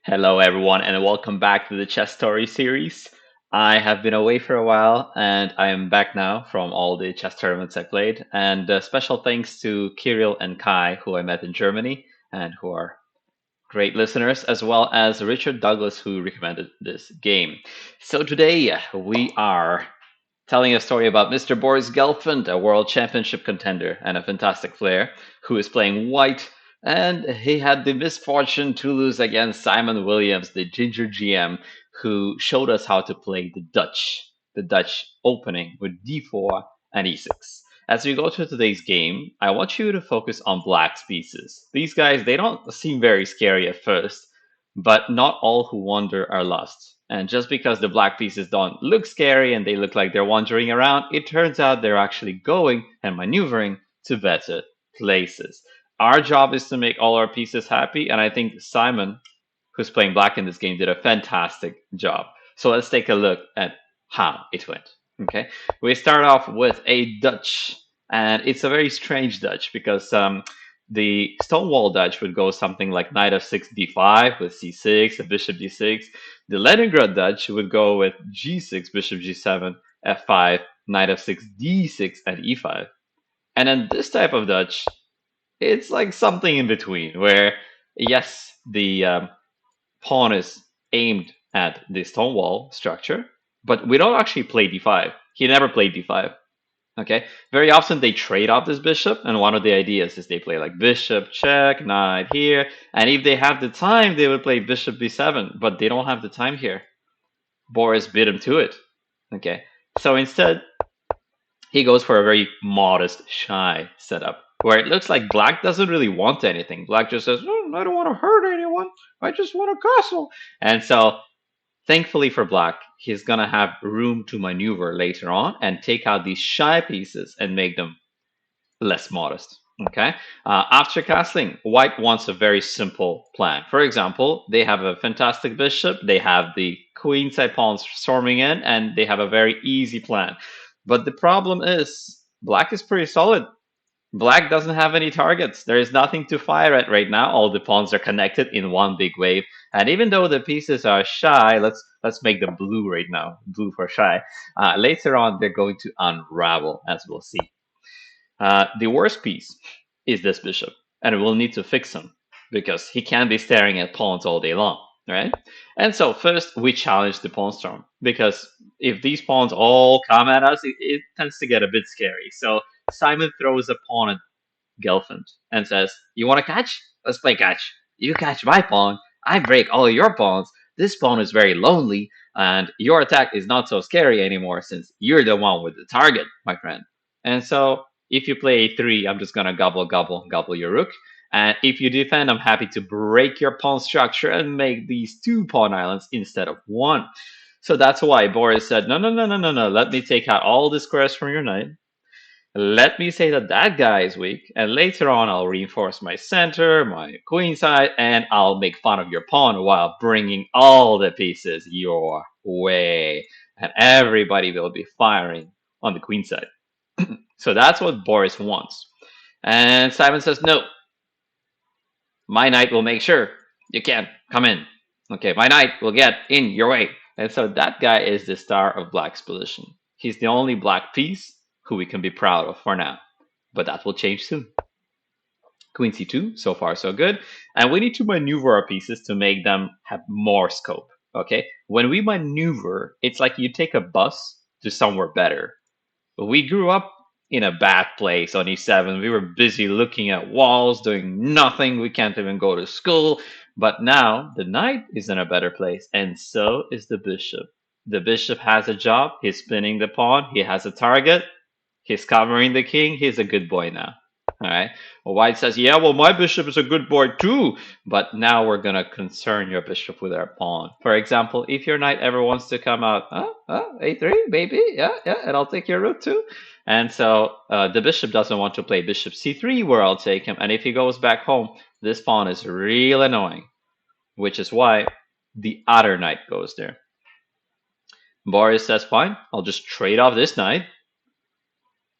Hello, everyone, and welcome back to the Chess Story series. I have been away for a while, and I am back now from all the chess tournaments I played. And special thanks to Kirill and Kai, who I met in Germany, and who are great listeners, as well as Richard Douglas, who recommended this game. So today we are telling a story about Mr. Boris Gelfand, a world championship contender and a fantastic player who is playing white. And he had the misfortune to lose against Simon Williams, the Ginger GM, who showed us how to play the Dutch opening with d4 and e6. As we go through today's game, I want you to focus on black's pieces. These guys, they don't seem very scary at first, but not all who wander are lost. And just because the black pieces don't look scary and they look like they're wandering around, it turns out they're actually going and maneuvering to better places. Our job is to make all our pieces happy, and I think Simon, who's playing black in this game, did a fantastic job. So let's take a look at how it went. Okay, we start off with a Dutch, and it's a very strange Dutch because the Stonewall Dutch would go something like knight f6 d5 with c6, a bishop d6. The Leningrad Dutch would go with g6, bishop g7, f5, knight f6 d6, and e5. And then this type of Dutch, it's like something in between, where yes, the pawn is aimed at the Stonewall structure, but we don't actually play d5. He never played d5. Okay, very often they trade off this bishop, and one of the ideas is they play like bishop check, knight here, and if they have the time, they would play bishop b7, but they don't have the time here. Boris beat him to it. Okay, so instead, he goes for a very modest, shy setup, where it looks like black doesn't really want anything. Black just says, oh, I don't want to hurt anyone, I just want a castle. And so thankfully for black, he's going to have room to maneuver later on and take out these shy pieces and make them less modest. Okay. After castling, white wants a very simple plan. For example, they have a fantastic bishop, they have the queenside pawns storming in, and they have a very easy plan. But the problem is, black is pretty solid. Black doesn't have any targets. There is nothing to fire at right now. All the pawns are connected in one big wave. And even though the pieces are shy, let's make them blue right now. Blue for shy. Later on, they're going to unravel, as we'll see. The worst piece is this bishop, and we'll need to fix him because he can't be staring at pawns all day long, right? And so first we challenge the pawn storm because if these pawns all come at us, it tends to get a bit scary. So Simon throws a pawn at Gelfand and says, "You want to catch? Let's play catch. You catch my pawn, I break all your pawns. This pawn is very lonely, and your attack is not so scary anymore since you're the one with the target, my friend." And so if you play a3, I'm just gonna gobble your rook. And if you defend, I'm happy to break your pawn structure and make these two pawn islands instead of one. So that's why Boris said, no. Let me take out all the squares from your knight. Let me say that that guy is weak, and later on I'll reinforce my center, my queenside, and I'll make fun of your pawn while bringing all the pieces your way. And everybody will be firing on the queenside. So that's what Boris wants. And Simon says, no, my knight will make sure you can't come in. Okay, my knight will get in your way. And so that guy is the star of black's position. He's the only black piece who we can be proud of for now. But that will change soon. Queen c2, so far so good. And we need to maneuver our pieces to make them have more scope. Okay, when we maneuver, it's like you take a bus to somewhere better. We grew up in a bad place on e7. We were busy looking at walls, doing nothing. We can't even go to school. But now the knight is in a better place, and so is the bishop. The bishop has a job. He's spinning the pawn. He has a target. He's covering the king. He's a good boy now. All right. Well, white says, yeah, well, my bishop is a good boy too. But now we're going to concern your bishop with our pawn. For example, if your knight ever wants to come out, a3, maybe, yeah, and I'll take your rook too. And so the bishop doesn't want to play bishop c3 where I'll take him. And if he goes back home, this pawn is real annoying, which is why the other knight goes there. Boris says, fine, I'll just trade off this knight.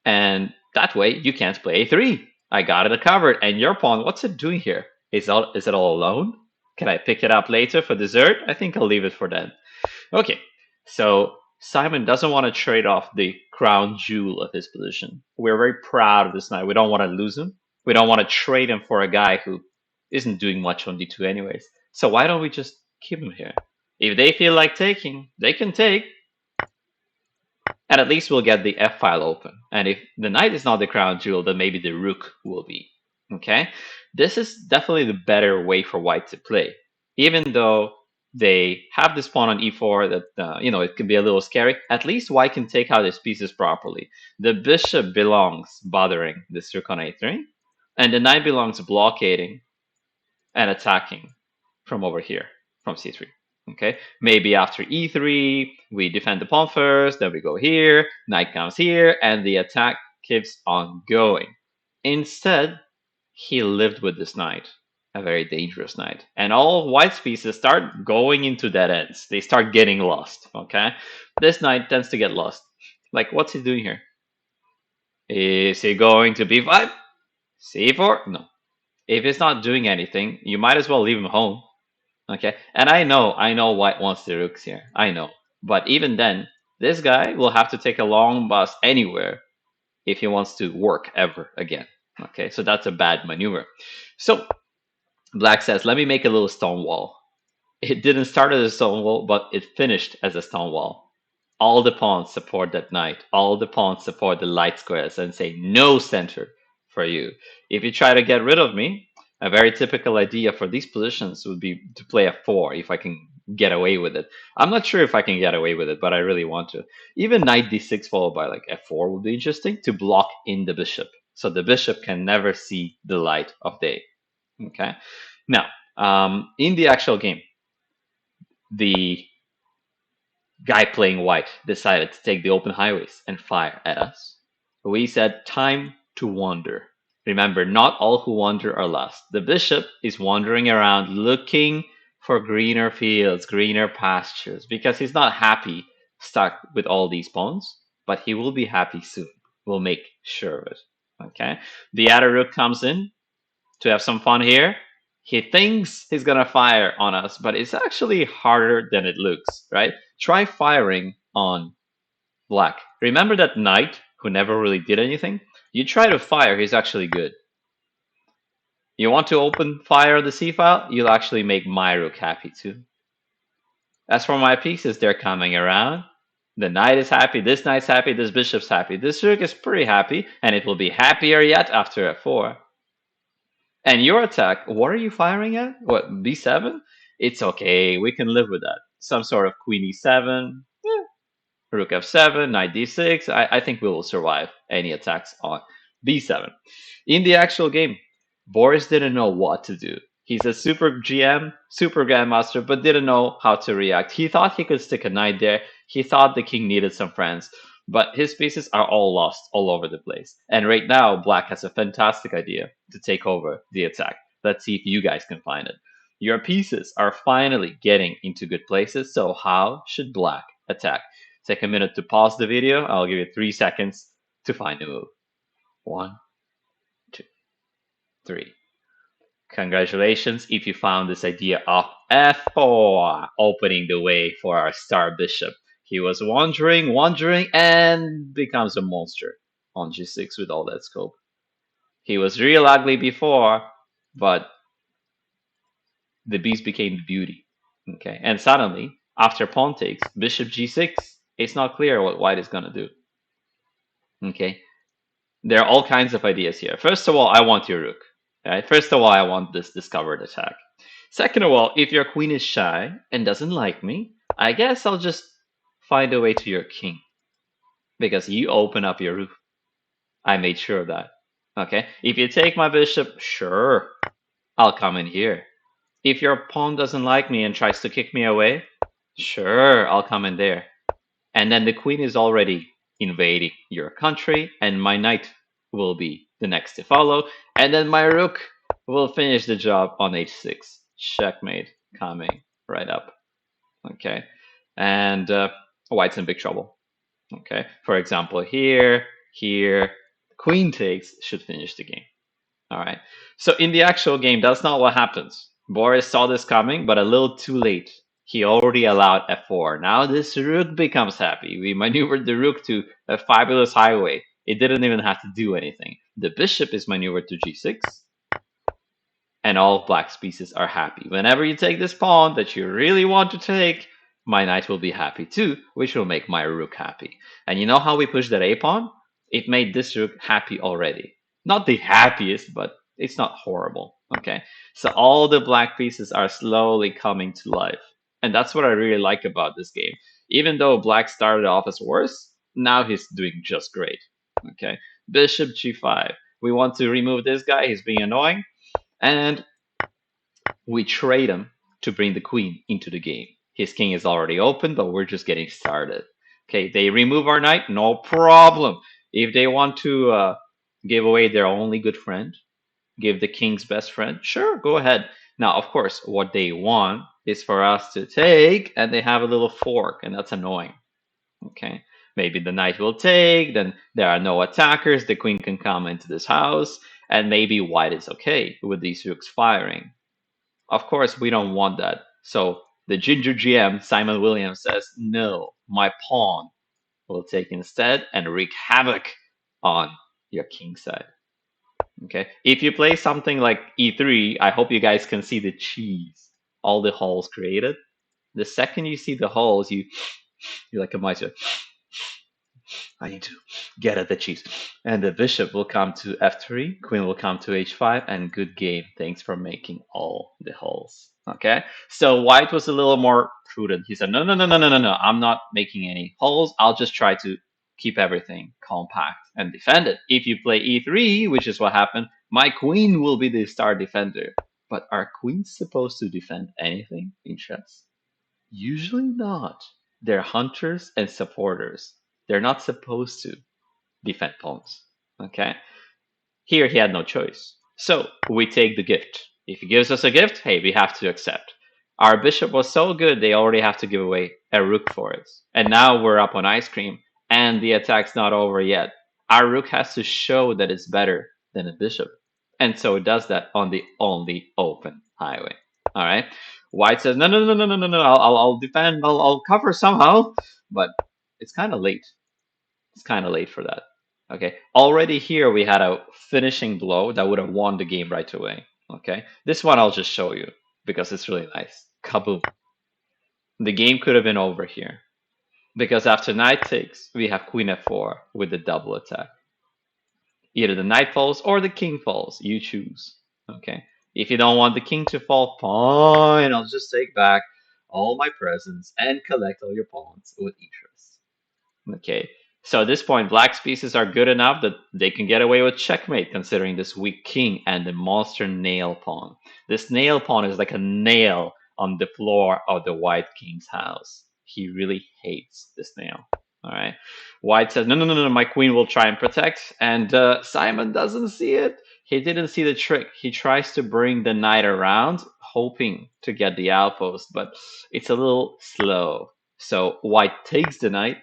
And that way you can't play a3. I got it covered. And your pawn, what's it doing here? Is it all alone? Can I pick it up later for dessert? I think I'll leave it for then. Okay, so Simon doesn't want to trade off the crown jewel of his position. We're very proud of this knight. We don't want to lose him. We don't want to trade him for a guy who isn't doing much on d2 anyways. So why don't we just keep him here? If they feel like taking, they can take. And at least we'll get the F file open. And if the knight is not the crown jewel, then maybe the rook will be. Okay? This is definitely the better way for white to play. Even though they have this pawn on e4 that, it can be a little scary, at least white can take out his pieces properly. The bishop belongs bothering this rook on a3, and the knight belongs blockading and attacking from over here, from c3. Okay, maybe after e3, we defend the pawn first, then we go here, knight comes here, and the attack keeps on going. Instead, he lived with this knight, a very dangerous knight. And all white's pieces start going into dead ends. They start getting lost, okay? This knight tends to get lost. Like, what's he doing here? Is he going to b5? c4? No. If he's not doing anything, you might as well leave him home. Okay, and I know white wants the rooks here. I know. But even then, this guy will have to take a long bus anywhere if he wants to work ever again. Okay, so that's a bad maneuver. So black says, let me make a little stone wall. It didn't start as a stone wall, but it finished as a stone wall. All the pawns support that knight. All the pawns support the light squares and say no center for you. If you try to get rid of me, a very typical idea for these positions would be to play f4 if I can get away with it. I'm not sure if I can get away with it, but I really want to. Even knight d6 followed by like f4 would be interesting to block in the bishop. So the bishop can never see the light of day. Okay. Now, in the actual game, the guy playing white decided to take the open highways and fire at us. We said, time to wander. Remember, not all who wander are lost. The bishop is wandering around looking for greener fields, greener pastures, because he's not happy stuck with all these pawns, but he will be happy soon. We'll make sure of it. Okay. The other rook comes in to have some fun here. He thinks he's gonna fire on us, but it's actually harder than it looks, right? Try firing on black. Remember that knight who never really did anything? You try to fire, he's actually good. You want to open fire the C file? You'll actually make my rook happy too. As for my pieces, they're coming around. The knight is happy, this knight's happy, this bishop's happy. This rook is pretty happy, and it will be happier yet after f4. And your attack, what are you firing at? What, b7? It's okay, we can live with that. Some sort of queen e7, rook f7, knight d6. I think we will survive any attacks on b7. In the actual game, Boris didn't know what to do. He's a super GM, super grandmaster, but didn't know how to react. He thought he could stick a knight there. He thought the king needed some friends, but his pieces are all lost all over the place. And right now, black has a fantastic idea to take over the attack. Let's see if you guys can find it. Your pieces are finally getting into good places, so how should black attack? Take a minute to pause the video. I'll give you 3 seconds to find the move. 1, 2, 3. Congratulations if you found this idea of f4, opening the way for our star bishop. He was wandering, and becomes a monster on g6 with all that scope. He was real ugly before, but the beast became beauty. Okay, and suddenly, after pawn takes, bishop g6, it's not clear what white is going to do. Okay, there are all kinds of ideas here. First of all, I want your rook. Right? First of all, I want this discovered attack. Second of all, if your queen is shy and doesn't like me, I guess I'll just find a way to your king. Because you open up your roof. I made sure of that. Okay, if you take my bishop, sure, I'll come in here. If your pawn doesn't like me and tries to kick me away, sure, I'll come in there. And then the queen is already invading your country, and my knight will be the next to follow, and then my rook will finish the job on h6. Checkmate coming right up. Okay, and white's in big trouble. Okay, for example, here, queen takes should finish the game. All right, so in the actual game, that's not what happens. Boris saw this coming, but a little too late. He already allowed f4. Now this rook becomes happy. We maneuvered the rook to a fabulous highway. It didn't even have to do anything. The bishop is maneuvered to g6, and all black's pieces are happy. Whenever you take this pawn that you really want to take, my knight will be happy too, which will make my rook happy. And you know how we push that a pawn? It made this rook happy already. Not the happiest, but it's not horrible. Okay, so all the black pieces are slowly coming to life. And that's what I really like about this game. Even though black started off as worse, now he's doing just great. Okay, bishop g5. We want to remove this guy, he's being annoying. And we trade him to bring the queen into the game. His king is already open, but we're just getting started. Okay, they remove our knight, no problem. If they want to give away their only good friend, give the king's best friend, sure, go ahead. Now, of course, what they want is for us to take, and they have a little fork, and that's annoying. Okay, maybe the knight will take, then there are no attackers, the queen can come into this house, and maybe white is okay with these rooks firing. Of course, we don't want that. So the Ginger GM, Simon Williams, says, no, my pawn will take instead and wreak havoc on your king side. Okay. If you play something like E3, I hope you guys can see the cheese, all the holes created. The second you see the holes, you're like a miser. I need to get at the cheese. And the bishop will come to f3, queen will come to h5, and good game. Thanks for making all the holes. Okay, so white was a little more prudent. He said, no, no, no, no, no, no, no. I'm not making any holes. I'll just try to keep everything compact and defend it. If you play e3, which is what happened, my queen will be the star defender. But are queens supposed to defend anything in chess? Usually not. They're hunters and supporters. They're not supposed to defend pawns. Okay? Here he had no choice. So we take the gift. If he gives us a gift, hey, we have to accept. Our bishop was so good, they already have to give away a rook for it. And now we're up on ice cream, and the attack's not over yet. Our rook has to show that it's better than a bishop. And so it does that on the only open highway. All right? White says, no, no, no, no, no, no, no, I'll defend, I'll cover somehow. But it's kind of late. It's kind of late for that. Okay, already here we had a finishing blow that would have won the game right away. Okay, this one I'll just show you because it's really nice. Kaboom. The game could have been over here because after knight takes, we have queen f4 with the double attack. Either the knight falls or the king falls. You choose. Okay, if you don't want the king to fall, fine. I'll just take back all my presents and collect all your pawns with interest. Okay, so at this point, black's pieces are good enough that they can get away with checkmate considering this weak king and the monster nail pawn. This nail pawn is like a nail on the floor of the white king's house. He really hates this nail. All right. White says, no, no, no, no, my queen will try and protect. And Simon doesn't see it. He didn't see the trick. He tries to bring the knight around, hoping to get the outpost, but it's a little slow. So white takes the knight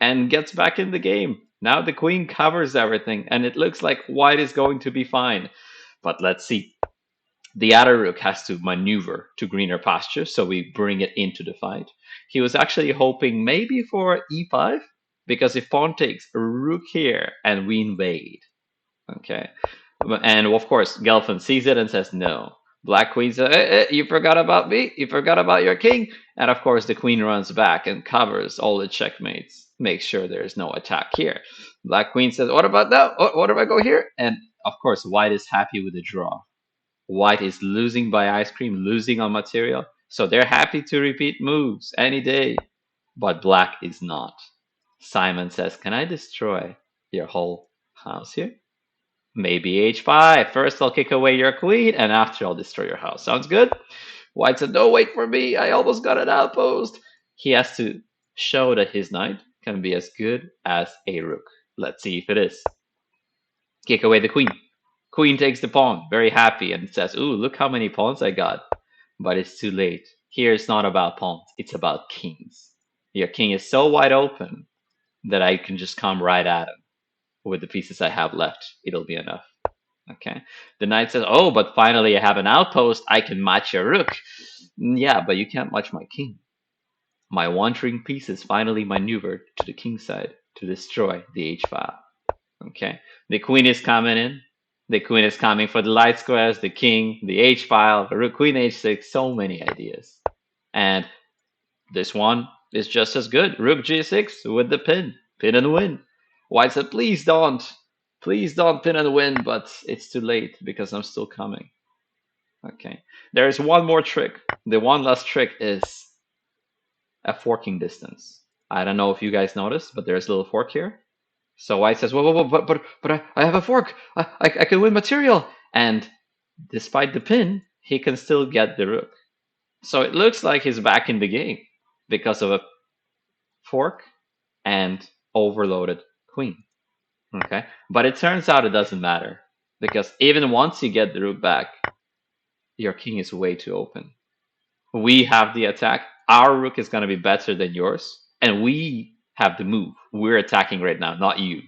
and gets back in the game. Now the queen covers everything, and it looks like white is going to be fine. But let's see. The other rook has to maneuver to greener pasture, so we bring it into the fight. He was actually hoping maybe for e5, because if pawn takes, rook here, and we invade. Okay. And of course, Gelfand sees it and says no. Black queen says, you forgot about me? You forgot about your king? And of course, the queen runs back and covers all the checkmates. Make sure there's no attack here. Black queen says, what about now? What if I go here? And of course, white is happy with the draw. White is losing by ice cream, losing on material. So they're happy to repeat moves any day. But black is not. Simon says, can I destroy your whole house here? Maybe h5. First I'll kick away your queen, and after I'll destroy your house. Sounds good? White said, no, wait for me. I almost got an outpost. He has to show that his knight can be as good as a rook. Let's see if it is. Kick away the queen. Queen takes the pawn, very happy, and says, ooh, look how many pawns I got. But it's too late. Here it's not about pawns. It's about kings. Your king is so wide open that I can just come right at him. With the pieces I have left, it'll be enough. Okay. The knight says, "Oh, but finally I have an outpost. I can match your rook." Yeah, but you can't match my king. My wandering pieces finally maneuvered to the king side to destroy the h file. Okay. The queen is coming in. The queen is coming for the light squares, the king, the h file, the rook, queen h6. So many ideas. And this one is just as good. Rook g6 with the pin. Pin and win. White said, "Please don't. Please don't pin and win," but it's too late because I'm still coming. Okay. There's one more trick. The one last trick is a forking distance. I don't know if you guys noticed, but there's a little fork here. So White says, "Whoa, whoa, whoa, but I have a fork. I can win material." And despite the pin, he can still get the rook. So it looks like he's back in the game because of a fork and overloaded queen. Okay, but it turns out it doesn't matter because even once you get the rook back, your king is way too open. We have the attack. Our rook is going to be better than yours, and we have the move. We're attacking right now, not you.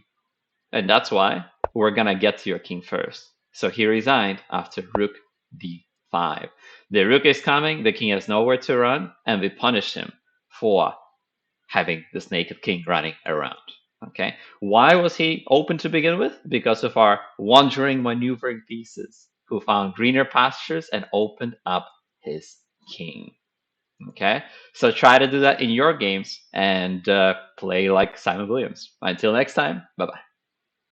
And that's why we're going to get to your king first. So he resigned after rook d5. The rook is coming, the king has nowhere to run, and we punish him for having this naked king running around. Okay, why was he open to begin with? Because of our wandering, maneuvering pieces who found greener pastures and opened up his king. Okay, so try to do that in your games and play like Simon Williams. Until next time, bye bye.